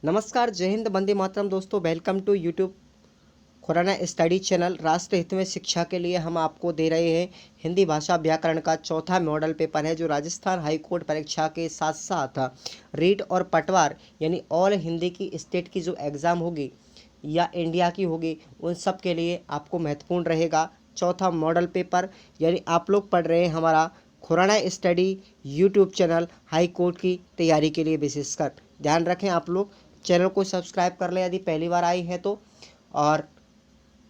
नमस्कार, जय हिंद, वंदे मातरम। दोस्तों, welcome to YouTube Khurana study channel. राष्ट्र हित में शिक्षा के लिए हम आपको दे रहे हैं हिंदी भाषा व्याकरण का चौथा मॉडल पेपर है, जो राजस्थान हाई कोर्ट परीक्षा के साथ साथ रीट और पटवार यानी ऑल हिंदी की स्टेट की जो एग्ज़ाम होगी या इंडिया की होगी, उन सब के लिए आपको महत्वपूर्ण रहेगा। चौथा मॉडल पेपर यानी आप लोग पढ़ रहे हैं हमारा Khurana study YouTube channel high court की तैयारी के लिए। विशेषकर ध्यान रखें, आप लोग चैनल को सब्सक्राइब कर लें यदि पहली बार आई है तो, और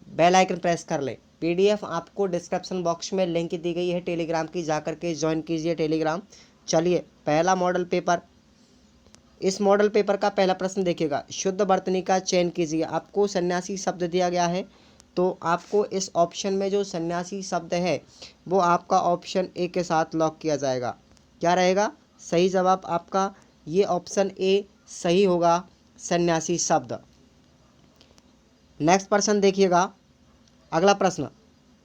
बेल आइकन प्रेस कर लें। पीडीएफ आपको डिस्क्रिप्शन बॉक्स में लिंक दी गई है टेलीग्राम की, जाकर के ज्वाइन कीजिए टेलीग्राम। चलिए, पहला मॉडल पेपर। इस मॉडल पेपर का पहला प्रश्न देखिएगा, शुद्ध वर्तनी का चयन कीजिए। आपको सन्यासी शब्द दिया गया है, तो आपको इस ऑप्शन में जो सन्यासी शब्द है वो आपका ऑप्शन ए के साथ लॉक किया जाएगा। क्या रहेगा सही जवाब आपका? ये ऑप्शन ए सही होगा, सन्यासी शब्द। नेक्स्ट प्रश्न देखिएगा, अगला प्रश्न,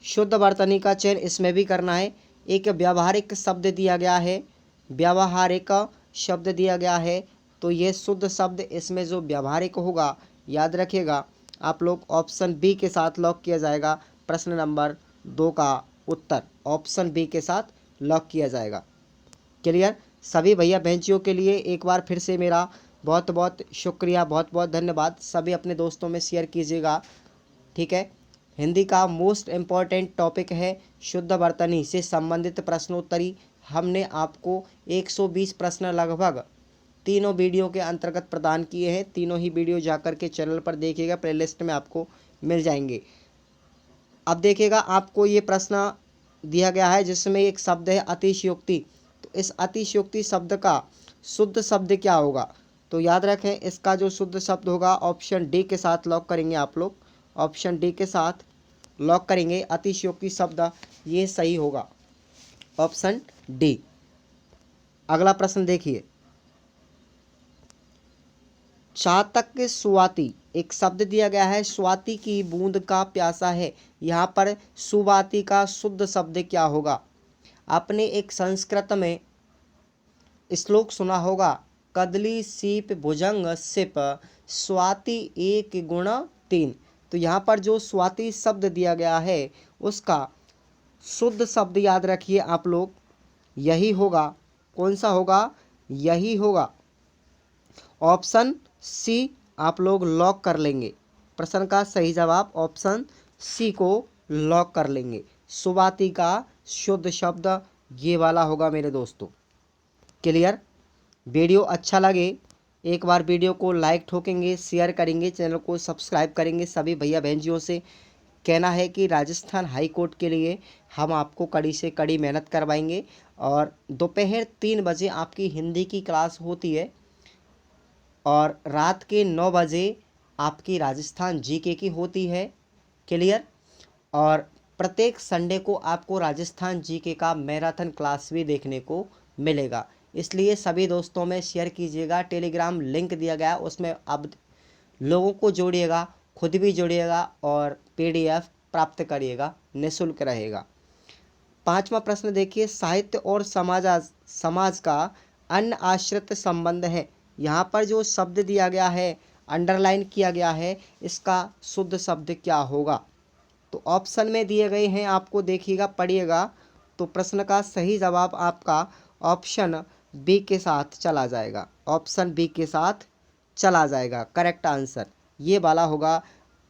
शुद्ध वर्तनी का चयन इसमें भी करना है। एक व्यावहारिक शब्द दिया गया है, व्यावहारिक शब्द दिया गया है, तो ये शुद्ध शब्द इसमें जो व्यावहारिक होगा, याद रखिएगा आप लोग, ऑप्शन बी के साथ लॉक किया जाएगा। प्रश्न नंबर 2 का उत्तर ऑप्शन बी के साथ लॉक किया जाएगा। क्लियर? सभी भैया बहनचियों के लिए एक बार फिर से मेरा बहुत बहुत शुक्रिया, बहुत बहुत धन्यवाद। सभी अपने दोस्तों में शेयर कीजिएगा, ठीक है। हिंदी का मोस्ट इम्पॉर्टेंट टॉपिक है शुद्ध वर्तनी से संबंधित प्रश्नोत्तरी। हमने आपको 120 प्रश्न लगभग तीनों वीडियो के अंतर्गत प्रदान किए हैं। तीनों ही वीडियो जाकर के चैनल पर देखिएगा, प्लेलिस्ट में आपको मिल जाएंगे। अब देखिएगा, आपको ये प्रश्न दिया गया है जिसमें एक शब्द है अतिशयोक्ति। तो इस अतिशयोक्ति शब्द का शुद्ध शब्द क्या होगा? तो याद रखें, इसका जो शुद्ध शब्द होगा ऑप्शन डी के साथ लॉक करेंगे आप लोग। ऑप्शन डी के साथ लॉक करेंगे, अतिशयोक्ति शब्द ये सही होगा, ऑप्शन डी। अगला प्रश्न देखिए, चातक स्वाति एक शब्द दिया गया है, स्वाति की बूंद का प्यासा है। यहाँ पर सुवाति का शुद्ध शब्द क्या होगा? आपने एक संस्कृत में श्लोक सुना होगा, कदली सीप भुजंग सिप स्वाति एक गुण तीन। तो यहाँ पर जो स्वाति शब्द दिया गया है उसका शुद्ध शब्द याद रखिए आप लोग, यही होगा। कौन सा होगा? यही होगा, ऑप्शन सी आप लोग लॉक कर लेंगे। प्रश्न का सही जवाब ऑप्शन सी को लॉक कर लेंगे। सुवाति का शुद्ध शब्द ये वाला होगा मेरे दोस्तों। क्लियर? वीडियो अच्छा लगे एक बार वीडियो को लाइक ठोकेंगे, शेयर करेंगे, चैनल को सब्सक्राइब करेंगे। सभी भैया बहनजियों से कहना है कि राजस्थान हाई कोर्ट के लिए हम आपको कड़ी से कड़ी मेहनत करवाएंगे, और दोपहर 3 बजे आपकी हिंदी की क्लास होती है, और रात के 9 बजे आपकी राजस्थान जीके की होती है। क्लियर? और प्रत्येक संडे को आपको राजस्थान जीके का मैराथन क्लास भी देखने को मिलेगा। इसलिए सभी दोस्तों में शेयर कीजिएगा। टेलीग्राम लिंक दिया गया, उसमें अब लोगों को जोड़िएगा, खुद भी जोड़िएगा, और पीडीएफ प्राप्त करिएगा, निःशुल्क रहेगा। 5वां प्रश्न देखिए, साहित्य और समाज का अन्य आश्रित संबंध है। यहाँ पर जो शब्द दिया गया है, अंडरलाइन किया गया है, इसका शुद्ध शब्द क्या होगा? तो ऑप्शन में दिए गए हैं, आपको देखिएगा, पढ़िएगा। तो प्रश्न का सही जवाब आपका ऑप्शन बी के साथ चला जाएगा, ऑप्शन बी के साथ चला जाएगा। करेक्ट आंसर ये वाला होगा,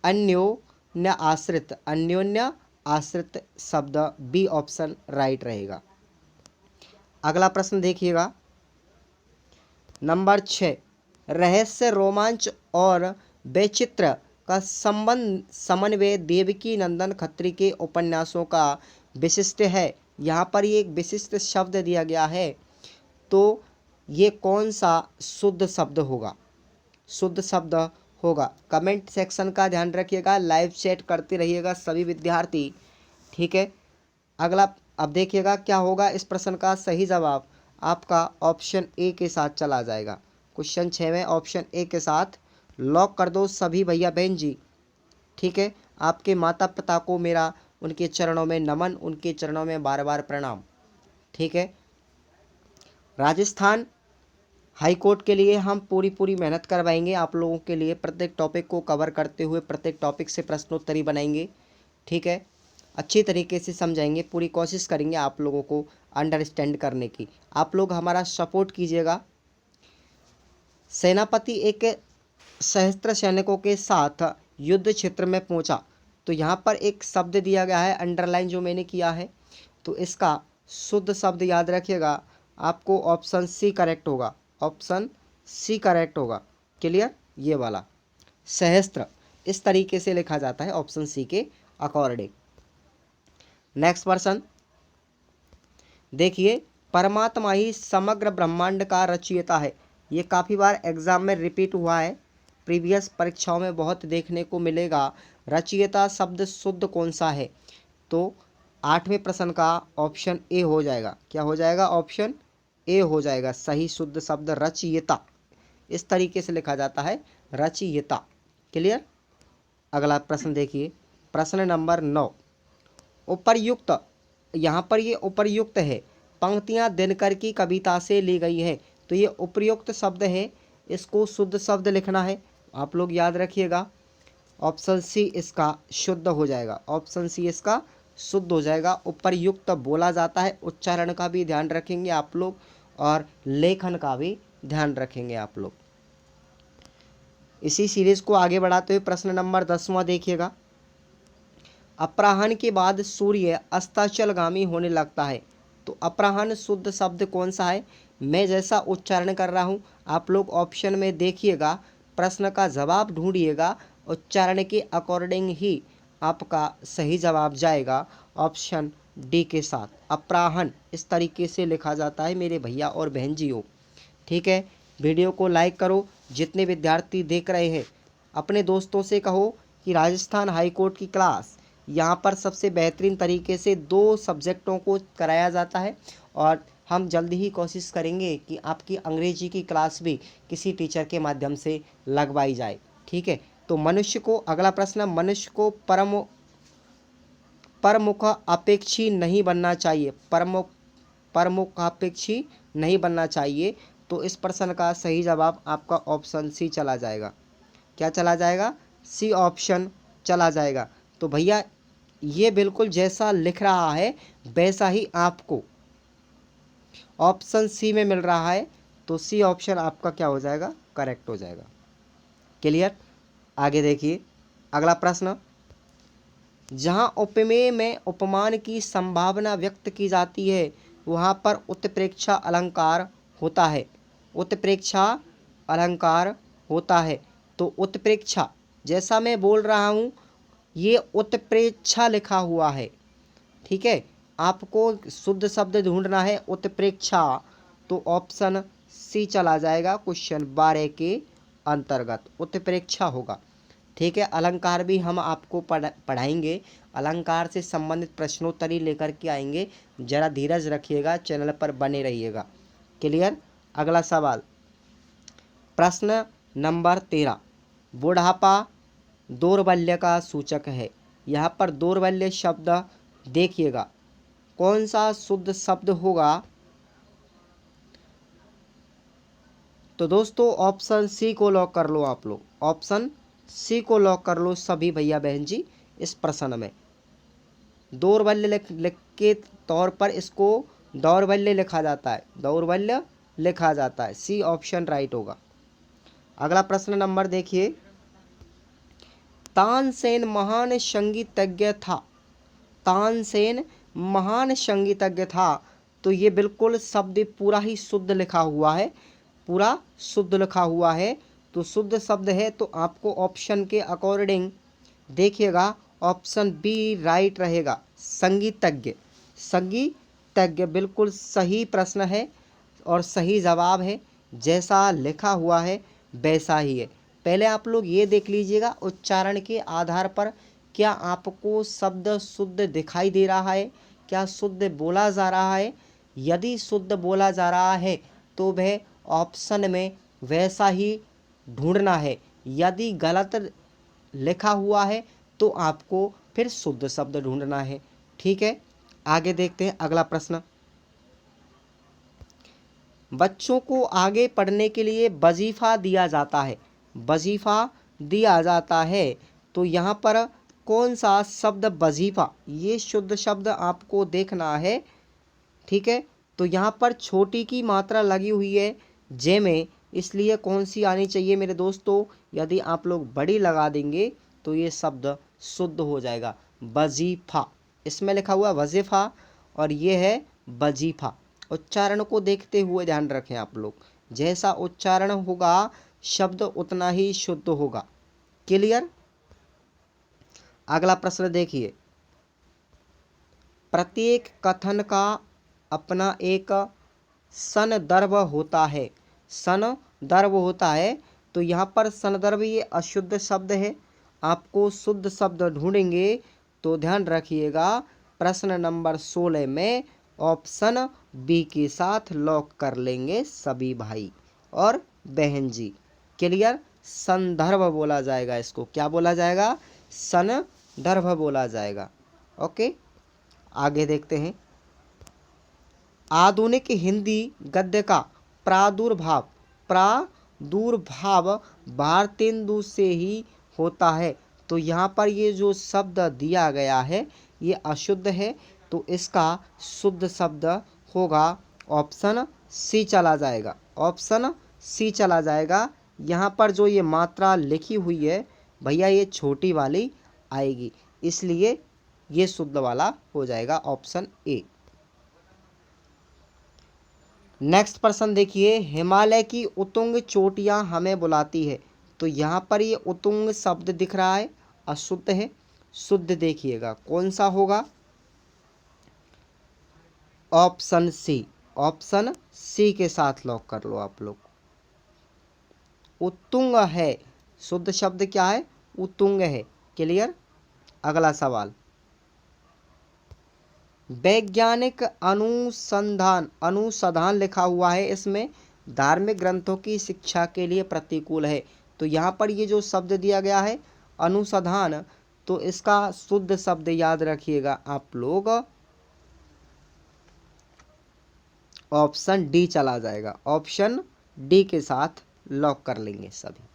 अन्योन्य आश्रित। अन्योन्य आश्रित शब्द बी ऑप्शन राइट रहेगा। अगला प्रश्न देखिएगा, नंबर 6, रहस्य, रोमांच और वैचित्र का समन्वय देवकी नंदन खत्री के उपन्यासों का विशिष्ट है। यहाँ पर ये एक विशिष्ट शब्द दिया गया है, तो ये कौन सा शुद्ध शब्द होगा? शुद्ध शब्द होगा, कमेंट सेक्शन का ध्यान रखिएगा, लाइव चैट करते रहिएगा सभी विद्यार्थी, ठीक है। अगला अब देखिएगा क्या होगा, इस प्रश्न का सही जवाब आपका ऑप्शन ए के साथ चला जाएगा। क्वेश्चन 6 में ऑप्शन ए के साथ लॉक कर दो सभी भैया बहन जी, ठीक है। आपके माता पिता को मेरा उनके चरणों में नमन, उनके चरणों में बार बार प्रणाम, ठीक है। राजस्थान हाई कोर्ट के लिए हम पूरी मेहनत करवाएंगे आप लोगों के लिए, प्रत्येक टॉपिक को कवर करते हुए प्रत्येक टॉपिक से प्रश्नोत्तरी बनाएंगे, ठीक है, अच्छी तरीके से समझाएंगे, पूरी कोशिश करेंगे आप लोगों को अंडरस्टैंड करने की। आप लोग हमारा सपोर्ट कीजिएगा। सेनापति एक सहस्त्र सैनिकों के साथ युद्ध क्षेत्र में पहुंचा, तो यहाँ पर एक शब्द दिया गया है अंडरलाइन जो मैंने किया है, तो इसका शुद्ध शब्द याद रखिएगा, आपको ऑप्शन सी करेक्ट होगा, ऑप्शन सी करेक्ट होगा। क्लियर, ये वाला सहस्त्र इस तरीके से लिखा जाता है ऑप्शन सी के अकॉर्डिंग। नेक्स्ट पर्सन देखिए, परमात्मा ही समग्र ब्रह्मांड का रचयिता है। ये काफ़ी बार एग्जाम में रिपीट हुआ है, प्रीवियस परीक्षाओं में बहुत देखने को मिलेगा। रचयिता शब्द शुद्ध कौन सा है? तो 8वें प्रश्न का ऑप्शन ए हो जाएगा। क्या हो जाएगा? ऑप्शन ए हो जाएगा सही शुद्ध शब्द रचयिता। इस तरीके से लिखा जाता है रचयिता। क्लियर। अगला प्रश्न देखिए, प्रश्न नंबर 9। उपर्युक्त, यहाँ पर ये उपर्युक्त है, पंक्तियाँ दिनकर की कविता से ली गई है, तो ये उपर्युक्त शब्द है, इसको शुद्ध शब्द लिखना है। आप लोग याद रखिएगा, ऑप्शन सी इसका शुद्ध हो जाएगा, ऑप्शन सी इसका शुद्ध हो जाएगा। उपर्युक्त बोला जाता है, उच्चारण का भी ध्यान रखेंगे आप लोग और लेखन का भी ध्यान रखेंगे आप लोग। इसी सीरीज को आगे बढ़ाते हुए प्रश्न नंबर 10वां देखिएगा। अपराह्न के बाद सूर्य अस्ताचलगामी होने लगता है, तो अपराह्न शुद्ध शब्द कौन सा है? मैं जैसा उच्चारण कर रहा हूँ आप लोग ऑप्शन में देखिएगा, प्रश्न का जवाब ढूंढिएगा, उच्चारण के अकॉर्डिंग ही आपका सही जवाब जाएगा ऑप्शन डी के साथ। अपराह्न इस तरीके से लिखा जाता है मेरे भैया और बहन जी हो, ठीक है। वीडियो को लाइक करो, जितने विद्यार्थी देख रहे हैं अपने दोस्तों से कहो कि राजस्थान हाई कोर्ट की क्लास यहाँ पर सबसे बेहतरीन तरीके से 2 सब्जेक्टों को कराया जाता है, और हम जल्दी ही कोशिश करेंगे कि आपकी अंग्रेजी की क्लास भी किसी टीचर के माध्यम से लगवाई जाए, ठीक है। तो मनुष्य को, अगला प्रश्न, मनुष्य को परमुख अपेक्षी नहीं बनना चाहिए, परमुखापेक्षी नहीं बनना चाहिए, तो इस प्रश्न का सही जवाब आपका ऑप्शन सी चला जाएगा। क्या चला जाएगा? सी ऑप्शन चला जाएगा। तो भैया ये बिल्कुल जैसा लिख रहा है वैसा ही आपको ऑप्शन सी में मिल रहा है, तो सी ऑप्शन आपका क्या हो जाएगा? करेक्ट हो जाएगा। क्लियर। आगे देखिए अगला प्रश्न, जहाँ उपमेय में उपमान की संभावना व्यक्त की जाती है वहाँ पर उत्प्रेक्षा अलंकार होता है, उत्प्रेक्षा अलंकार होता है। तो उत्प्रेक्षा जैसा मैं बोल रहा हूँ ये उत्प्रेक्षा लिखा हुआ है, ठीक है। आपको शुद्ध शब्द ढूंढना है उत्प्रेक्षा, तो ऑप्शन सी चला जाएगा क्वेश्चन 12 के अंतर्गत उत्प्रेक्षा होगा, ठीक है। अलंकार भी हम आपको पढ़ाएंगे, अलंकार से संबंधित प्रश्नोत्तरी लेकर के आएंगे, जरा धीरज रखिएगा, चैनल पर बने रहिएगा। क्लियर। अगला सवाल, प्रश्न नंबर 13। बुढ़ापा दौर्बल्य का सूचक है। यहाँ पर दौर्बल्य शब्द देखिएगा कौन सा शुद्ध शब्द होगा? तो दोस्तों ऑप्शन सी को लॉक कर लो आप लोग, ऑप्शन सी को लॉक कर लो सभी भैया बहन जी। इस प्रश्न में दौर्बल्य लिख के तौर पर इसको दौर्बल्य लिखा जाता है, दौर्बल्य लिखा जाता है, सी ऑप्शन राइट होगा। अगला प्रश्न नंबर देखिए, तानसेन महान संगीतज्ञ था, तानसेन महान संगीतज्ञ था, तो ये बिल्कुल शब्द पूरा ही शुद्ध लिखा हुआ है, पूरा शुद्ध लिखा हुआ है, तो शुद्ध शब्द है, तो आपको ऑप्शन के अकॉर्डिंग देखिएगा ऑप्शन बी राइट रहेगा, संगीतज्ञ। संगीतज्ञ बिल्कुल सही प्रश्न है और सही जवाब है, जैसा लिखा हुआ है वैसा ही है। पहले आप लोग ये देख लीजिएगा उच्चारण के आधार पर क्या आपको शब्द शुद्ध दिखाई दे रहा है, क्या शुद्ध बोला जा रहा है। यदि शुद्ध बोला जा रहा है तो वह ऑप्शन में वैसा ही ढूंढना है, यदि गलत लिखा हुआ है तो आपको फिर शुद्ध शब्द ढूंढना है, ठीक है। आगे देखते हैं अगला प्रश्न। बच्चों को आगे पढ़ने के लिए वजीफ़ा दिया जाता है, वजीफ़ा दिया जाता है। तो यहाँ पर कौन सा शब्द वजीफ़ा, ये शुद्ध शब्द आपको देखना है, ठीक है। तो यहाँ पर छोटी की मात्रा लगी हुई है जे में, इसलिए कौन सी आनी चाहिए मेरे दोस्तों, यदि आप लोग बड़ी लगा देंगे तो ये शब्द शुद्ध हो जाएगा, वजीफ़ा। इसमें लिखा हुआ वजीफ़ा और ये है वजीफ़ा। उच्चारण को देखते हुए ध्यान रखें आप लोग, जैसा उच्चारण होगा शब्द उतना ही शुद्ध होगा। क्लियर। अगला प्रश्न देखिए, प्रत्येक कथन का अपना एक संदर्भ होता है, संदर्भ होता है। तो यहाँ पर संदर्भ ये अशुद्ध शब्द है, आपको शुद्ध शब्द ढूंढेंगे तो ध्यान रखिएगा प्रश्न नंबर 16 में ऑप्शन बी के साथ लॉक कर लेंगे सभी भाई और बहन जी। क्लियर। संदर्भ बोला जाएगा इसको, क्या बोला जाएगा, संदर्भ बोला जाएगा। ओके, आगे देखते हैं। आधुनिक हिंदी गद्य का प्रादुर्भाव भारतेंदु से ही होता है। तो यहाँ पर ये जो शब्द दिया गया है ये अशुद्ध है, तो इसका शुद्ध शब्द होगा ऑप्शन सी चला जाएगा, ऑप्शन सी चला जाएगा। यहाँ पर जो ये मात्रा लिखी हुई है भैया ये छोटी वाली आएगी, इसलिए ये शुद्ध वाला हो जाएगा ऑप्शन ए। नेक्स्ट प्रश्न देखिए, हिमालय की उत्तुंग चोटियां हमें बुलाती है। तो यहाँ पर ये उत्तुंग शब्द दिख रहा है, अशुद्ध है। शुद्ध देखिएगा कौन सा होगा, ऑप्शन सी, ऑप्शन सी के साथ लॉक कर लो आप लोग। उत्तुंग है, शुद्ध शब्द क्या है, उत्तुंग है। क्लियर। अगला सवाल, वैज्ञानिक अनुसंधान लिखा हुआ है, इसमें धार्मिक ग्रंथों की शिक्षा के लिए प्रतिकूल है। तो यहाँ पर ये जो शब्द दिया गया है अनुसंधान, तो इसका शुद्ध शब्द याद रखिएगा आप लोग, ऑप्शन डी चला जाएगा, ऑप्शन डी के साथ लॉक कर लेंगे सभी।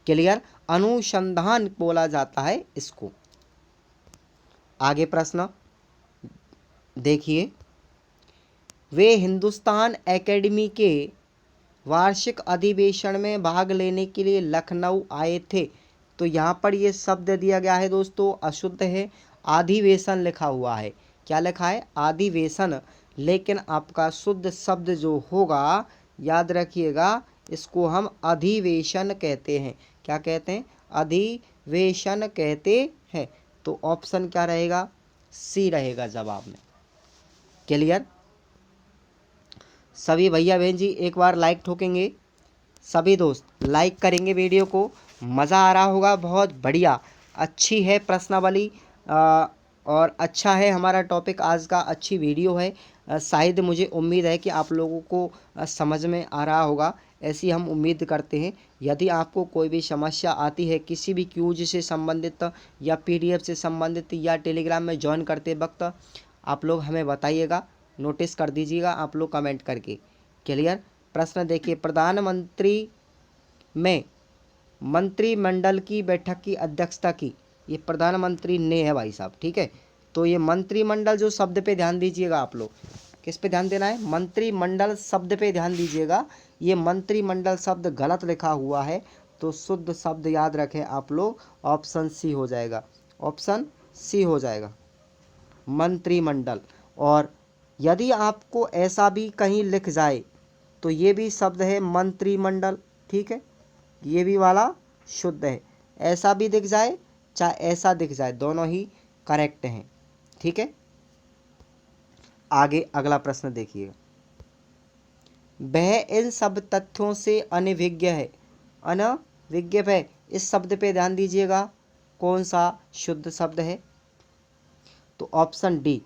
क्लियर। अनुसंधान बोला जाता है इसको। आगे प्रश्न देखिए, वे हिंदुस्तान एकेडमी के वार्षिक अधिवेशन में भाग लेने के लिए लखनऊ आए थे। तो यहाँ पर ये शब्द दिया गया है दोस्तों, अशुद्ध है, अधिवेशन लिखा हुआ है। क्या लिखा है, अधिवेशन, लेकिन आपका शुद्ध शब्द जो होगा याद रखिएगा, इसको हम अधिवेशन कहते हैं। क्या कहते हैं, अधिवेशन कहते हैं। तो ऑप्शन क्या रहेगा, सी रहेगा जवाब में। क्लियर। सभी भैया बहन जी एक बार लाइक ठोकेंगे, सभी दोस्त लाइक करेंगे वीडियो को, मज़ा आ रहा होगा, बहुत बढ़िया, अच्छी है प्रश्नावली और अच्छा है हमारा टॉपिक आज का, अच्छी वीडियो है। शायद मुझे उम्मीद है कि आप लोगों को समझ में आ रहा होगा, ऐसी हम उम्मीद करते हैं। यदि आपको कोई भी समस्या आती है किसी भी क्यूज से संबंधित या पीडीएफ से संबंधित या टेलीग्राम में ज्वाइन करते वक्त, आप लोग हमें बताइएगा, नोटिस कर दीजिएगा आप लोग कमेंट करके। क्लियर। प्रश्न देखिए, प्रधानमंत्री में मंत्रिमंडल की बैठक की अध्यक्षता की, ये प्रधानमंत्री ने है भाई साहब, ठीक है। तो ये मंत्रिमंडल जो शब्द पे ध्यान दीजिएगा आप लोग, किस पे ध्यान देना है, मंत्रिमंडल शब्द पे ध्यान दीजिएगा। ये मंत्रिमंडल शब्द गलत लिखा हुआ है, तो शुद्ध शब्द याद रखें आप लोग, ऑप्शन सी हो जाएगा, ऑप्शन सी हो जाएगा मंत्रिमंडल। और यदि आपको ऐसा भी कहीं लिख जाए तो ये भी शब्द है मंत्रिमंडल, ठीक है, ये भी वाला शुद्ध है। ऐसा भी दिख जाए चाहे ऐसा दिख जाए, दोनों ही करेक्ट हैं, ठीक है। आगे अगला प्रश्न देखिए, वह इन सब तथ्यों से अनभिज्ञ है, अनभिज्ञ है, इस शब्द पे ध्यान दीजिएगा, कौन सा शुद्ध शब्द है, तो ऑप्शन डी,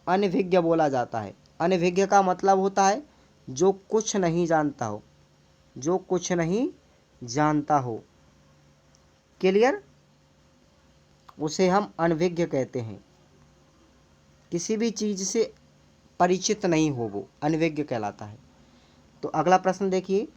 अनभिज्ञ बोला जाता है। अनभिज्ञ का मतलब होता है जो कुछ नहीं जानता हो, जो कुछ नहीं जानता हो। क्लियर। उसे हम अनभिज्ञ कहते हैं, किसी भी चीज़ से परिचित नहीं हो वो अनभिज्ञ कहलाता है। तो अगला प्रश्न देखिए,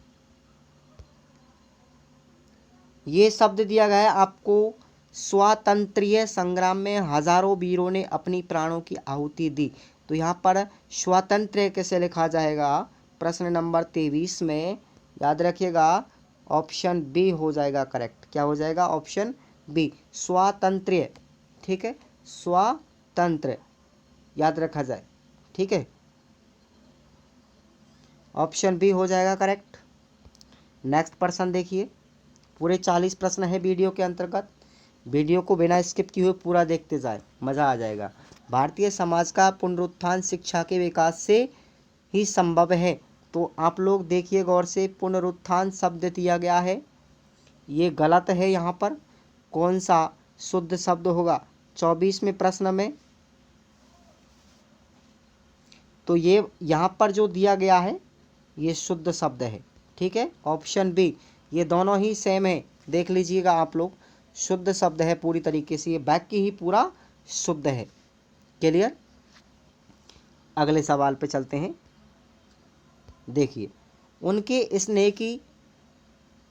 ये शब्द दिया गया है आपको, स्वातंत्र्य संग्राम में हजारों वीरों ने अपनी प्राणों की आहुति दी। तो यहाँ पर स्वातंत्र्य कैसे लिखा जाएगा, प्रश्न नंबर 23 में याद रखिएगा, ऑप्शन बी हो जाएगा करेक्ट। क्या हो जाएगा, ऑप्शन बी, स्वातंत्र्य। ठीक है, स्वातंत्र्य याद रखा जाए। ठीक है, ऑप्शन बी हो जाएगा करेक्ट। नेक्स्ट प्रश्न देखिए, पूरे 40 प्रश्न है वीडियो के अंतर्गत। वीडियो को बिना स्किप किए हुए पूरा देखते जाए, मज़ा आ जाएगा। भारतीय समाज का पुनरुत्थान शिक्षा के विकास से ही संभव है। तो आप लोग देखिए गौर से, पुनरुत्थान शब्द दिया गया है, ये गलत है। यहाँ पर कौन सा शुद्ध शब्द होगा 24वें प्रश्न में? तो ये यहाँ पर जो दिया गया है ये शुद्ध शब्द है। ठीक है, ऑप्शन बी, ये दोनों ही सेम है, देख लीजिएगा आप लोग, शुद्ध शब्द है पूरी तरीके से, ये वाक्य ही पूरा शुद्ध है। क्लियर, अगले सवाल पे चलते हैं। देखिए, उनके स्नेह की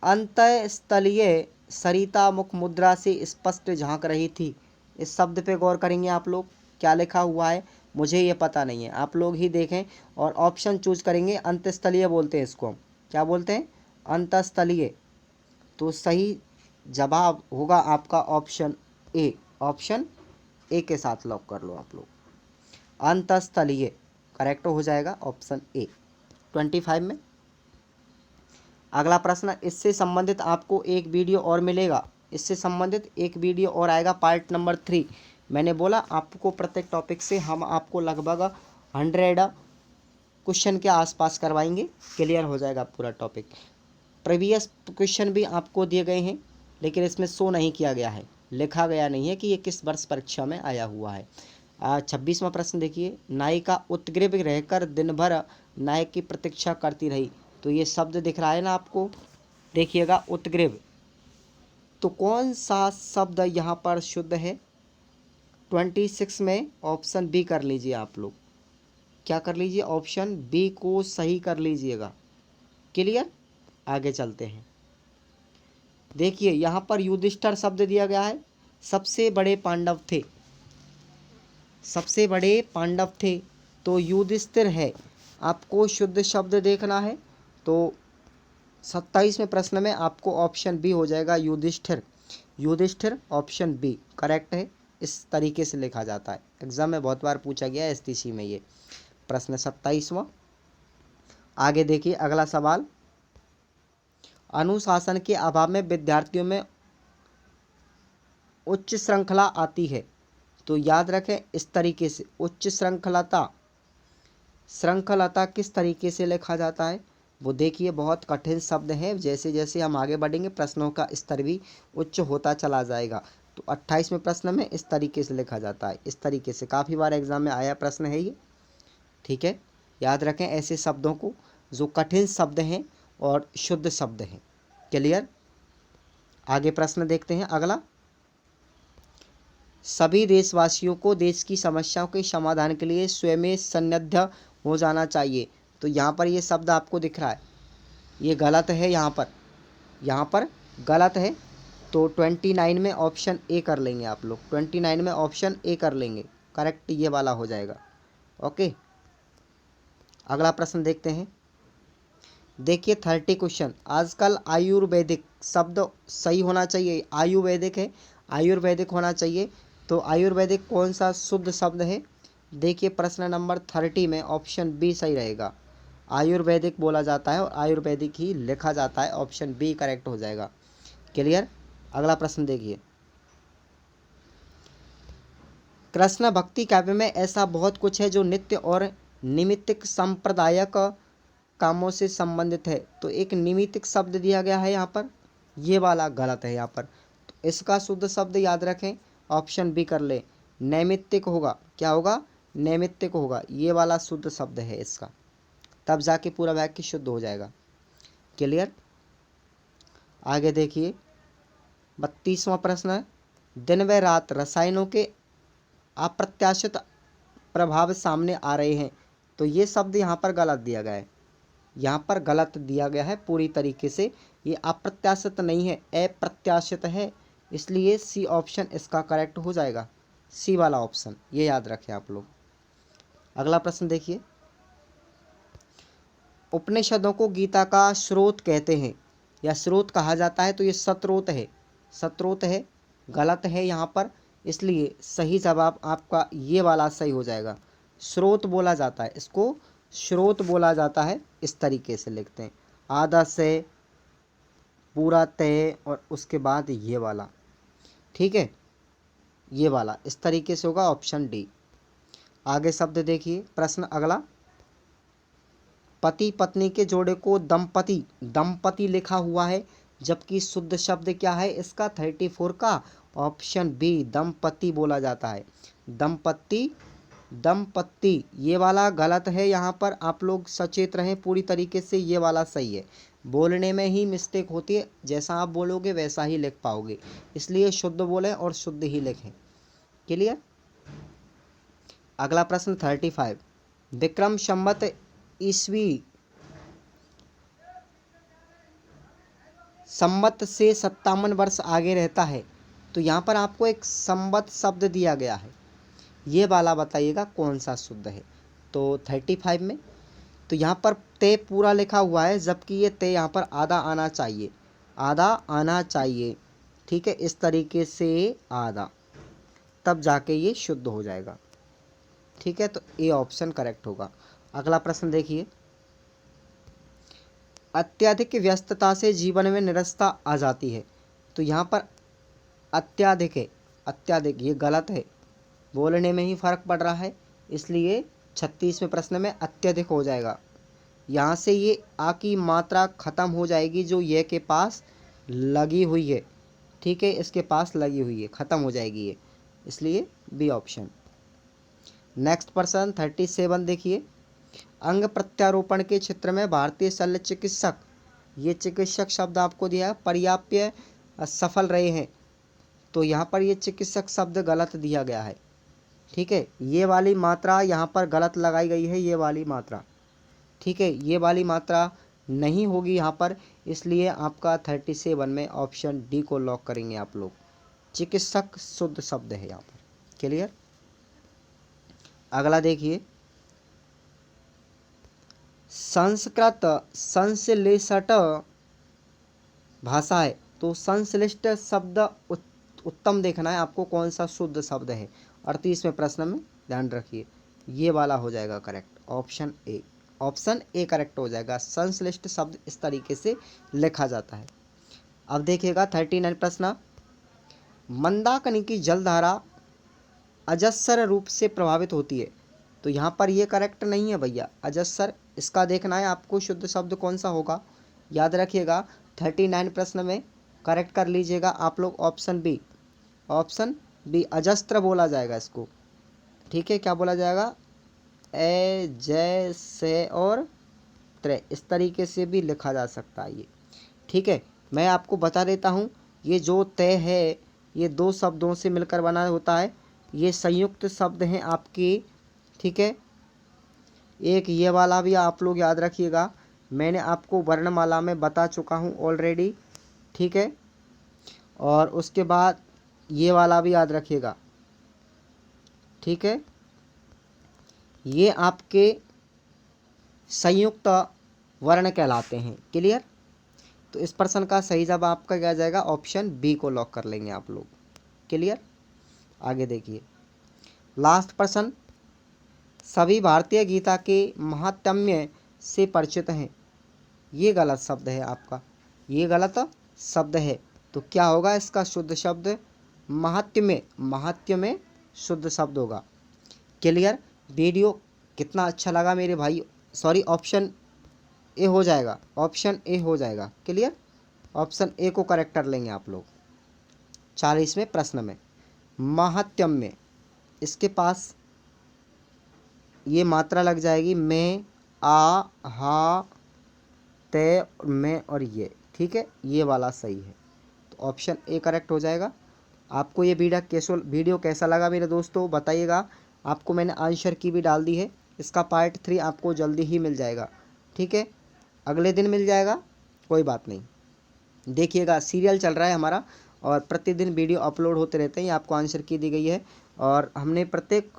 अंतःस्थलीय सरिता मुख मुद्रा से स्पष्ट झांक रही थी। इस शब्द पे गौर करेंगे आप लोग, क्या लिखा हुआ है मुझे ये पता नहीं है, आप लोग ही देखें और ऑप्शन चूज करेंगे। अंतःस्थलीय बोलते हैं इसको हम, क्या बोलते हैं, अंतःस्थलीय। तो सही जवाब होगा आपका ऑप्शन ए, ऑप्शन ए के साथ लॉक कर लो आप लोग, अंतःस्थलीय करेक्ट हो जाएगा ऑप्शन ए। 25 में अगला प्रश्न, इससे संबंधित आपको एक वीडियो और मिलेगा, इससे संबंधित एक वीडियो और आएगा, पार्ट नंबर 3। मैंने बोला आपको प्रत्येक टॉपिक से हम आपको लगभग 100 क्वेश्चन के आसपास करवाएंगे, क्लियर हो जाएगा पूरा टॉपिक। प्रीवियस क्वेश्चन भी आपको दिए गए हैं, लेकिन इसमें शो नहीं किया गया है, लिखा गया नहीं है कि ये किस वर्ष परीक्षा में आया हुआ है। 26वां प्रश्न देखिए, नायिका उत्ग्रीव रहकर दिन भर नायक की प्रतीक्षा करती रही। तो ये शब्द दिख रहा है ना आपको, देखिएगा उत्ग्रीव, तो कौन सा शब्द यहाँ पर शुद्ध है? 26 में ऑप्शन बी कर लीजिए आप लोग, क्या कर लीजिए, ऑप्शन बी को सही कर लीजिएगा। क्लियर, आगे चलते हैं। देखिए यहाँ पर युधिष्ठिर शब्द दिया गया है, सबसे बड़े पांडव थे, सबसे बड़े पांडव थे, तो युधिष्ठिर है, आपको शुद्ध शब्द देखना है। तो 27वें प्रश्न में आपको ऑप्शन बी हो जाएगा, Yudhishthir. Yudhishthir option B correct है, इस तरीके से लिखा जाता है, एग्जाम में बहुत बार पूछा गया है एसटीसी में ये प्रश्न 27वां। आगे देखिए अगला सवाल, अनुशासन के अभाव में विद्यार्थियों में उच्च श्रृंखला आती है। तो याद रखें इस तरीके से, उच्च श्रृंखलता, श्रृंखलता किस तरीके से लिखा जाता है वो देखिए, बहुत कठिन शब्द है, जैसे जैसे हम आगे बढ़ेंगे प्रश्नों का स्तर भी उच्च होता चला जाएगा। तो 28वें प्रश्न में इस तरीके से लिखा जाता है, इस तरीके से, काफ़ी बार एग्जाम में आया प्रश्न है ये। ठीक है, याद रखें ऐसे शब्दों को जो कठिन शब्द हैं और शुद्ध शब्द हैं। क्लियर, आगे प्रश्न देखते हैं अगला, सभी देशवासियों को देश की समस्याओं के समाधान के लिए स्वयं सन्नद्ध हो जाना चाहिए। तो यहाँ पर ये शब्द आपको दिख रहा है, ये गलत है, यहाँ पर गलत है। तो 29 में ऑप्शन ए कर लेंगे आप लोग, 29 में ऑप्शन ए कर लेंगे, करेक्ट ये वाला हो जाएगा। ओके, अगला प्रश्न देखते हैं। देखिए 30 क्वेश्चन, आजकल आयुर्वेदिक शब्द सही होना चाहिए, आयुर्वेदिक है, आयुर्वेदिक होना चाहिए। तो आयुर्वेदिक कौन सा शुद्ध शब्द है? देखिए प्रश्न नंबर 30 में ऑप्शन बी सही रहेगा, आयुर्वेदिक बोला जाता है और आयुर्वेदिक ही लिखा जाता है, ऑप्शन बी करेक्ट हो जाएगा। क्लियर, अगला प्रश्न देखिए, कृष्ण भक्ति काव्य में ऐसा बहुत कुछ है जो नित्य और निमित्तिक सांप्रदायिक कामों से संबंधित है। तो एक निमित्तिक शब्द दिया गया है यहाँ पर, ये वाला गलत है यहाँ पर। तो इसका शुद्ध शब्द याद रखें, ऑप्शन बी कर ले, नैमित्तिक होगा। क्या होगा? नैमित्तिक होगा, ये वाला शुद्ध शब्द है इसका, तब जाके पूरा वाक्य शुद्ध हो जाएगा। क्लियर, आगे देखिए 32वां प्रश्न है, दिन व रात रसायनों के अप्रत्याशित प्रभाव सामने आ रहे हैं। तो ये शब्द यहाँ पर गलत दिया गया है, यहाँ पर गलत दिया गया है पूरी तरीके से, ये अप्रत्याशित नहीं है, अप्रत्याशित है, इसलिए सी ऑप्शन इसका करेक्ट हो जाएगा, सी वाला ऑप्शन, ये याद रखें आप लोग। अगला प्रश्न देखिए, उपनिषदों को गीता का स्रोत कहते हैं या स्रोत कहा जाता है, तो ये सत्रोत है, सत्रोत है, गलत है यहाँ पर, इसलिए सही जवाब आपका ये वाला सही हो जाएगा। स्रोत बोला जाता है, इसको स्रोत बोला जाता है, इस तरीके से लिखते हैं, आधा से पूरा तय और उसके बाद ये वाला, ठीक है, ये वाला इस तरीके से होगा, ऑप्शन डी। आगे शब्द देखिए, प्रश्न अगला, पति पत्नी के जोड़े को दंपति, दंपति लिखा हुआ है, जबकि शुद्ध शब्द क्या है इसका 34 का, ऑप्शन बी दंपति बोला जाता है, दंपति, दंपत्ति, ये वाला गलत है, यहाँ पर आप लोग सचेत रहें पूरी तरीके से, ये वाला सही है, बोलने में ही मिस्टेक होती है, जैसा आप बोलोगे वैसा ही लिख पाओगे, इसलिए शुद्ध बोलें और शुद्ध ही लिखें, क्लियर। अगला प्रश्न 35, विक्रम संवत ईस्वी संवत से 57 वर्ष आगे रहता है, तो यहाँ पर आपको एक संवत शब्द दिया गया है, ये वाला बताइएगा कौन सा शुद्ध है। तो 35 में तो यहाँ पर तय पूरा लिखा हुआ है, जबकि ये तय यहाँ पर आधा आना चाहिए, आधा आना चाहिए, ठीक है, इस तरीके से आधा, तब जाके ये शुद्ध हो जाएगा, ठीक है, तो ए ऑप्शन करेक्ट होगा। अगला प्रश्न देखिए, अत्यधिक व्यस्तता से जीवन में निरसता आ जाती है, तो यहाँ पर अत्याधिक है, अत्याधिक ये गलत है, बोलने में ही फर्क पड़ रहा है, इसलिए 36वें प्रश्न में अत्यधिक हो जाएगा, यहाँ से ये आ की मात्रा खत्म हो जाएगी जो ये के पास लगी हुई है, ठीक है, इसके पास लगी हुई है, खत्म हो जाएगी ये, इसलिए बी ऑप्शन। नेक्स्ट प्रश्न 37 देखिए, अंग प्रत्यारोपण के क्षेत्र में भारतीय शल्य चिकित्सक, ये चिकित्सक शब्द आपको दिया है, पर्याप्य सफल रहे हैं, तो यहाँ पर ये चिकित्सक शब्द गलत दिया गया है, ठीक है, ये वाली मात्रा यहाँ पर गलत लगाई गई है, ये वाली मात्रा, ठीक है, ये वाली मात्रा नहीं होगी यहाँ पर, इसलिए आपका 37 में ऑप्शन डी को लॉक करेंगे आप लोग, चिकित्सक शुद्ध शब्द है यहाँ पर, क्लियर। अगला देखिए, संस्कृत संश्लिष्ट भाषा है, तो संश्लिष्ट शब्द उत्तम देखना है आपको कौन सा शुद्ध शब्द है, 38वें प्रश्न में ध्यान रखिए, ये वाला हो जाएगा correct, option A, option A correct हो जाएगा, संश्लिष्ट शब्द इस तरीके से लिखा जाता है। अब देखिएगा 39 प्रश्न, मंदाकिनी की जलधारा अजस्र रूप से प्रभावित होती है, तो यहाँ पर ये करेक्ट नहीं है भैया, अजस्र, इसका देखना है आपको शुद्ध शब्द कौन सा होगा, याद रखिएगा 39 प्रश्न में करेक्ट कर लीजिएगा आप लोग, ऑप्शन बी, ऑप्शन बी अजस्त्र बोला जाएगा इसको, ठीक है, क्या बोला जाएगा, ए जय से और त्रे, इस तरीके से भी लिखा जा सकता है ये, ठीक है। मैं आपको बता देता हूँ, ये जो तय है ये दो शब्दों से मिलकर बना होता है, ये संयुक्त शब्द हैं आपकी, ठीक है, एक ये वाला भी आप लोग याद रखिएगा, मैंने आपको वर्णमाला में बता चुका हूँ ऑलरेडी, ठीक है, और उसके बाद ये वाला भी याद रखिएगा, ठीक है, ये आपके संयुक्त वर्ण कहलाते हैं, क्लियर। तो इस प्रश्न का सही जवाब आपका क्या जाएगा, ऑप्शन बी को लॉक कर लेंगे आप लोग, क्लियर। आगे देखिए, लास्ट प्रश्न, सभी भारतीय गीता के महात्म्य से परिचित हैं, ये गलत शब्द है आपका, ये गलत शब्द है, तो क्या होगा इसका शुद्ध शब्द, महात्म्य, महात्म्य शुद्ध शब्द होगा, क्लियर। वीडियो कितना अच्छा लगा मेरे भाई, सॉरी ऑप्शन ए हो जाएगा, ऑप्शन ए हो जाएगा, क्लियर, ऑप्शन ए को करेक्ट कर लेंगे आप लोग। 40वें प्रश्न में महात्म्य, इसके पास ये मात्रा लग जाएगी, में, आ, हा, ते, में और ये, ठीक है, ये वाला सही है, तो ऑप्शन ए करेक्ट हो जाएगा। आपको ये वीडियो कैसा लगा मेरे दोस्तों बताइएगा, आपको मैंने आंसर की भी डाल दी है, इसका पार्ट 3 आपको जल्दी ही मिल जाएगा, ठीक है। अगले दिन मिल जाएगा, कोई बात नहीं। देखिएगा सीरियल चल रहा है हमारा और प्रतिदिन वीडियो अपलोड होते रहते हैं। ये आपको आंसर की दी गई है और हमने प्रत्येक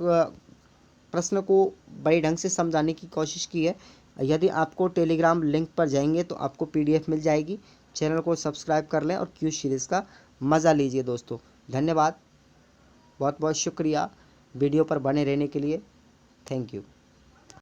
प्रश्न को बड़े ढंग से समझाने की कोशिश की है। यदि आपको टेलीग्राम लिंक पर जाएंगे तो आपको PDF मिल जाएगी। चैनल को सब्सक्राइब कर लें और क्यूज सीरीज़ का मज़ा लीजिए दोस्तों। धन्यवाद, बहुत बहुत शुक्रिया वीडियो पर बने रहने के लिए। Thank you.